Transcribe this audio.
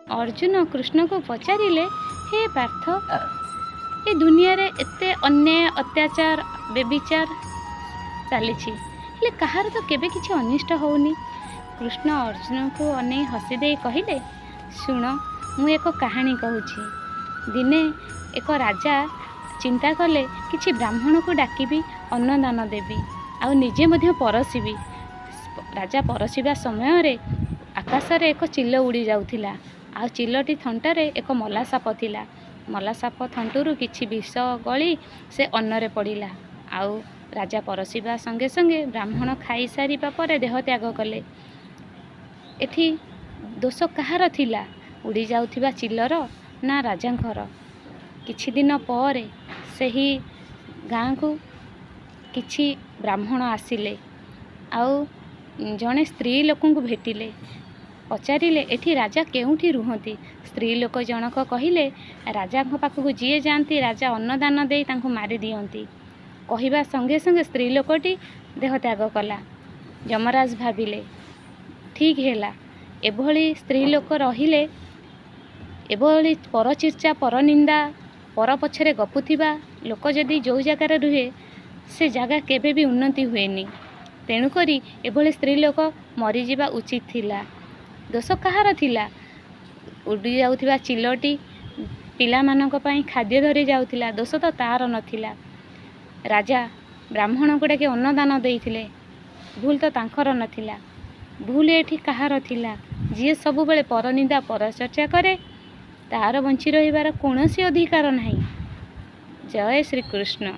अर्जुन कृष्ण को पचारिले, हे पार्थ, ए दुनिया रे एते अन्याय अत्याचार बेविचार चली कहार तो केबे किछि अनिष्ट होउनी। कृष्ण अर्जुन को अने हसी दे कहिले, शुण मु एक कहानी कहूछि। दिने एक राजा चिंता कले किछि ब्राह्मण को डाकिबी, अन्नदान देवी आ निजे मध्य परसिबी। राजा परसिबा समय रे आकाश रे एक चिल उड़ी जाउथिला। आ चिलटी थंटारे एक मला साप थिला। मला साप थंटुरु किछि विष गली से अन्नरे पड़िला। आउ राजा परसिबा संगे संगे ब्राह्मण खाई सारिबा परे देह त्याग कले। एठी दोष कहार थिला? उड़ी जाउथिबा चिलर ना राजांकर? किछि दिन पर सही गाँ को किछि ब्राह्मण आसिले। आउ जड़े स्त्री लोक को भेटिले, पचारिले एठी राजा केउठी रुहंती। स्त्री लोक जनक कहिले, राजा पाखक जीए जाती राजा अन्नदान दे तांको मारी दियंती। कहिबा संगे संगे स्त्री लोकटी देह त्याग कला। यमराज भाविले ठीक हैला, एभली स्त्री लोक रहिले, एभली परचर्चा परनिंदा पर पछरे गपुथिबा लोक जदि जो जगार रुहे से जगह केबे भी उन्नति हुएनी। तेणुकरी एभली स्त्री लोक मरीजा उचित थिला। दोष कहार थिला? उड़ी जाउथिबा चिलटी पिला मानक पई खाद्य धरी जाउथिला। दोष तो तार नथिला। राजा ब्राह्मण को डाके अन्नदान देइथिले, भूल तो तांकर नथिला। भूल एठी कहार थिला? जी सब बेले परनिंदा परचर्चा करे तार बंची रहिबार कौनसी अधिकार नहीं। जय श्री कृष्ण।